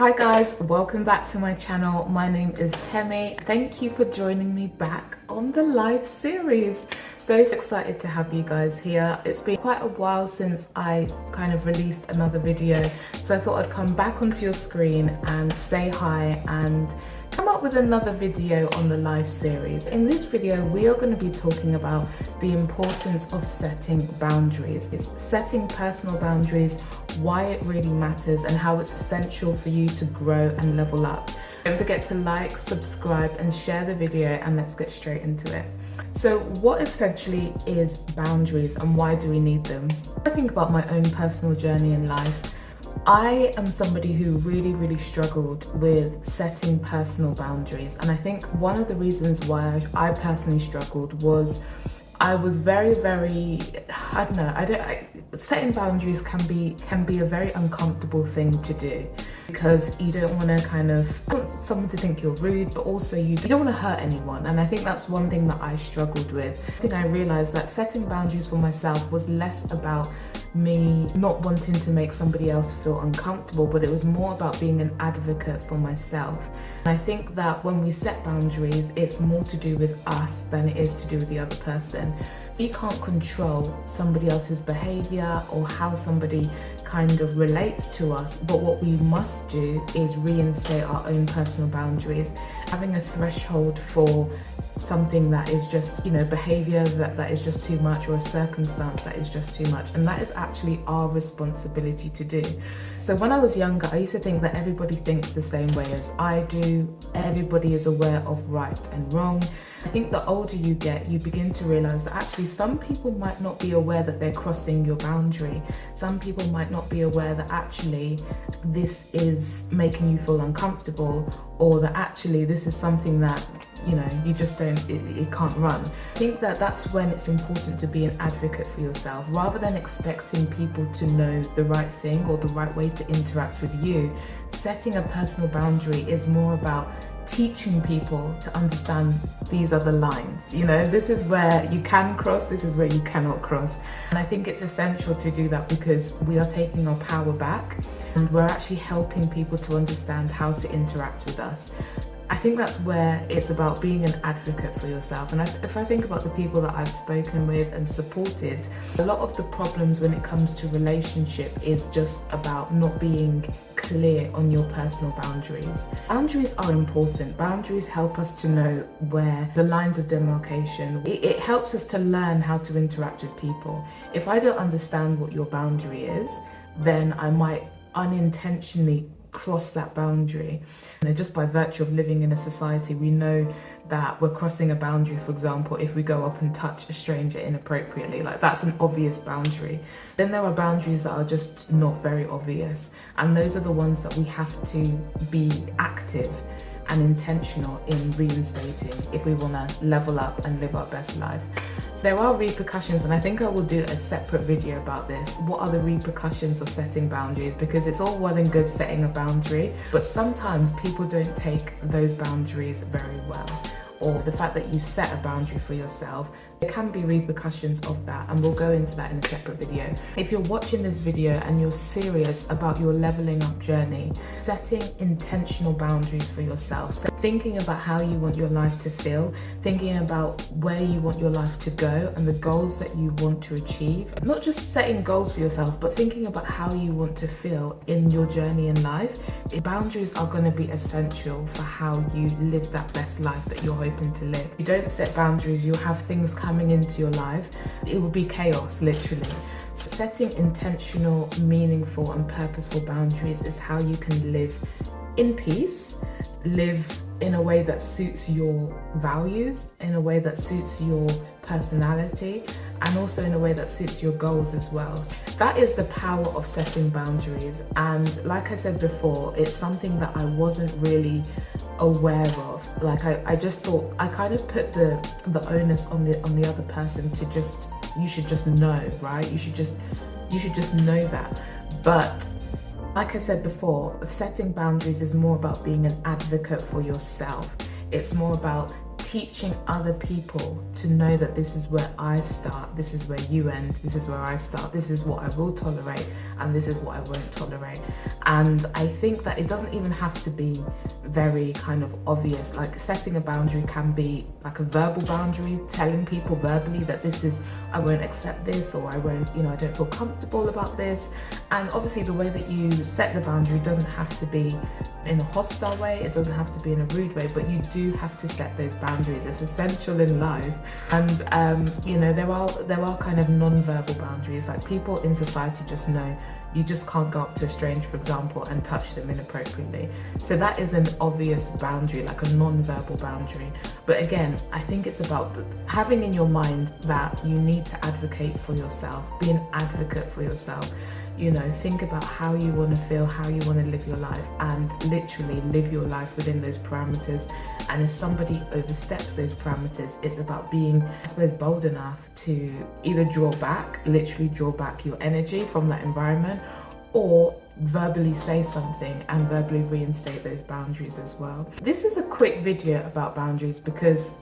Hi guys, welcome back to my channel. My name is Temi. Thank you for joining me back on the live series. So excited to have you guys here. It's been quite a while since I kind of released another video, so I thought I'd come back onto your screen and say hi and come up with another video on the live series. In this video, we are going to be talking about the importance of setting boundaries. It's setting personal boundaries, why it really matters, and how it's essential for you to grow and level up. Don't forget to like, subscribe, and share the video, and let's get straight into it. So what essentially is boundaries and why do we need them? I think about my own personal journey in life. I am somebody who really struggled with setting personal boundaries, and I think one of the reasons why I personally struggled was I was very I don't know, setting boundaries can be a very uncomfortable thing to do, because you don't want someone to think you're rude, but also you don't want to hurt anyone. And I think that's one thing that I struggled with. I think I realized that setting boundaries for myself was less about me not wanting to make somebody else feel uncomfortable, but it was more about being an advocate for myself. And I think that when we set boundaries, it's more to do with us than it is to do with the other person. So you can't control somebody else's behavior or how somebody kind of relates to us, but what we must do is reinstate our own personal boundaries, having a threshold for something that is just, behavior that is just too much, or a circumstance that is just too much, and that is actually our responsibility to do. So when I was younger, I used to think that everybody thinks the same way as I do, everybody is aware of right and wrong. I think the older you get, you begin to realize that actually some people might not be aware that they're crossing your boundary. Some people might not be aware that actually this is making you feel uncomfortable, or that actually this is something that you just it can't run. I think that that's when it's important to be an advocate for yourself, rather than expecting people to know the right thing or the right way to interact with you. Setting a personal boundary is more about teaching people to understand these are the lines. This is where you can cross, this is where you cannot cross. And I think it's essential to do that, because we are taking our power back and we're actually helping people to understand how to interact with us. I think that's where it's about being an advocate for yourself. And if I think about the people that I've spoken with and supported, a lot of the problems when it comes to relationship is just about not being clear on your personal boundaries. Boundaries are important. Boundaries help us to know where the lines of demarcation. It helps us to learn how to interact with people. If I don't understand what your boundary is, then I might unintentionally cross that boundary. Just by virtue of living in a society, we know that we're crossing a boundary. For example, if we go up and touch a stranger inappropriately, that's an obvious boundary. Then there are boundaries that are just not very obvious, and those are the ones that we have to be active and intentional in reinstating if we want to level up and live our best life. So there are repercussions, and I think I will do a separate video about this. What are the repercussions of setting boundaries? Because it's all well and good setting a boundary, but sometimes people don't take those boundaries very well, or the fact that you set a boundary for yourself, there can be repercussions of that, and we'll go into that in a separate video. If you're watching this video and you're serious about your leveling up journey, setting intentional boundaries for yourself, thinking about how you want your life to feel, thinking about where you want your life to go and the goals that you want to achieve, not just setting goals for yourself, but thinking about how you want to feel in your journey in life. Boundaries are going to be essential for how you live that best life that you're hoping to live. If you don't set boundaries, you'll have things coming into your life. It will be chaos, literally. Setting intentional, meaningful, and purposeful boundaries is how you can live in peace, live in a way that suits your values, in a way that suits your personality, and also in a way that suits your goals as well. That is the power of setting boundaries. And like I said before, it's something that I wasn't really aware of. I just thought, I kind of put the onus on the other person to just, you should just know, right? You should just know that. But like I said before, setting boundaries is more about being an advocate for yourself. It's more about teaching other people to know that this is where I start, this is where you end, this is where I start, this is what I will tolerate, and this is what I won't tolerate. And I think that it doesn't even have to be very kind of obvious. Like, setting a boundary can be like a verbal boundary, telling people verbally that this is, I won't accept this, or I won't, I don't feel comfortable about this. And obviously the way that you set the boundary doesn't have to be in a hostile way, it doesn't have to be in a rude way, but you do have to set those boundaries. It's essential in life. And there are kind of non-verbal boundaries. Like, people in society just know you just can't go up to a stranger, for example, and touch them inappropriately. So that is an obvious boundary, like a non-verbal boundary. But again, I think it's about having in your mind that you need to advocate for yourself, be an advocate for yourself. Think about how you want to feel, how you want to live your life, and literally live your life within those parameters. And if somebody oversteps those parameters, it's about being, I suppose, bold enough to either literally draw back your energy from that environment, or verbally say something and verbally reinstate those boundaries as well. This is a quick video about boundaries because,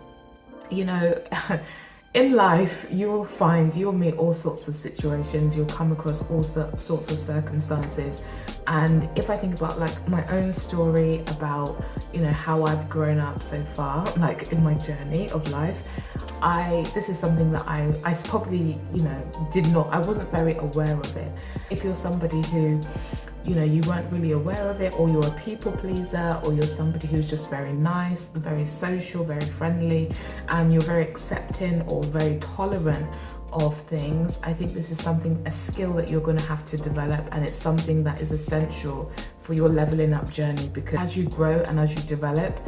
in life, you'll meet all sorts of situations, you'll come across all sorts of circumstances. And if I think about like my own story about, how I've grown up so far, like in my journey of life, this is something that I probably, I wasn't very aware of it. If you're somebody who, you weren't really aware of it, or you're a people pleaser, or you're somebody who's just very nice, very social, very friendly, and you're very accepting or very tolerant of things, I think this is a skill that you're going to have to develop, and it's something that is essential for your leveling up journey, because as you grow and as you develop,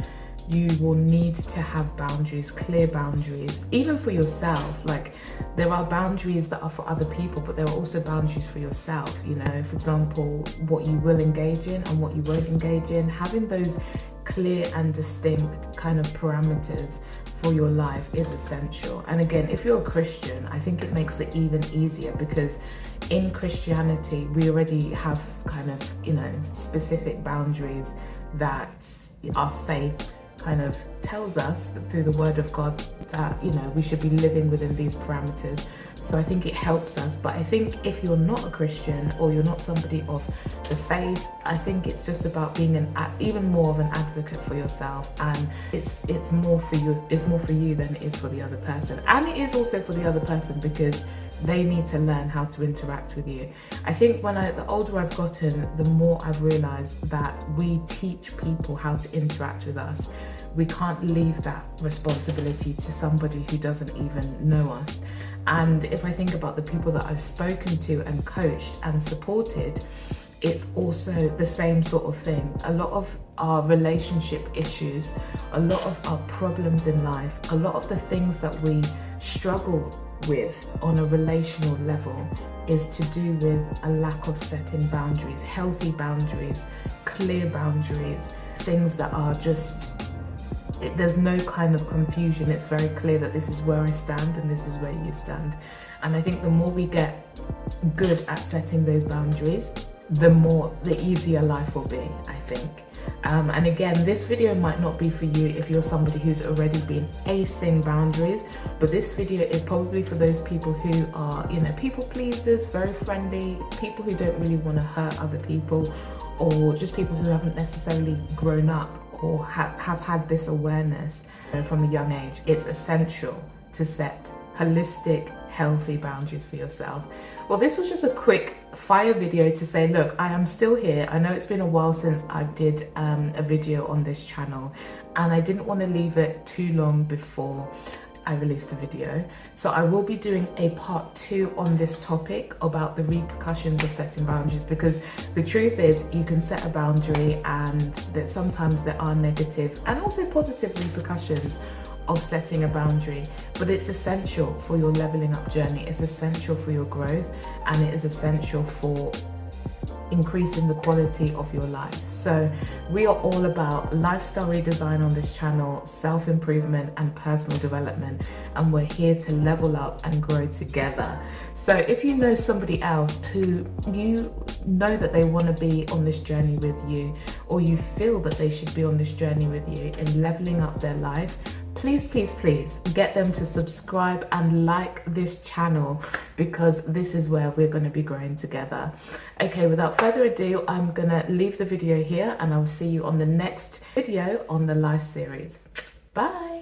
you will need to have boundaries, clear boundaries, even for yourself. Like, there are boundaries that are for other people, but there are also boundaries for yourself. For example, what you will engage in and what you won't engage in. Having those clear and distinct kind of parameters for your life is essential. And again, if you're a Christian, I think it makes it even easier, because in Christianity, we already have kind of, specific boundaries that our faith kind of tells us through the word of God that, we should be living within these parameters. So I think it helps us. But I think if you're not a Christian, or you're not somebody of the faith, I think it's just about being even more of an advocate for yourself. And it's more for you than it is for the other person. And it is also for the other person, because they need to learn how to interact with you. I think the older I've gotten, the more I've realized that we teach people how to interact with us. We can't leave that responsibility to somebody who doesn't even know us. And if I think about the people that I've spoken to and coached and supported, it's also the same sort of thing. A lot of our relationship issues, a lot of our problems in life, a lot of the things that we struggle with on a relational level is to do with a lack of setting boundaries, healthy boundaries, clear boundaries, things that are just, there's no kind of confusion. It's very clear that this is where I stand and this is where you stand. And I think the more we get good at setting those boundaries, the easier life will be, I think. And again, this video might not be for you if you're somebody who's already been acing boundaries, but this video is probably for those people who are, people pleasers, very friendly, people who don't really want to hurt other people, or just people who haven't necessarily grown up or have had this awareness from a young age. It's essential to set holistic, healthy boundaries for yourself. Well, this was just a quick fire video to say, look, I am still here. I know it's been a while since I did a video on this channel, and I didn't want to leave it too long before I released a video. So I will be doing a part 2 on this topic about the repercussions of setting boundaries, because the truth is you can set a boundary and that sometimes there are negative and also positive repercussions of setting a boundary, but it's essential for your leveling up journey. It's essential for your growth, and it is essential for increasing the quality of your life. So we are all about lifestyle redesign on this channel, self-improvement and personal development, and we're here to level up and grow together. So if you know somebody else who you know that they want to be on this journey with you, or you feel that they should be on this journey with you in leveling up their life, please, please, please get them to subscribe and like this channel, because this is where we're going to be growing together. Okay, without further ado, I'm gonna leave the video here and I'll see you on the next video on the live series. Bye.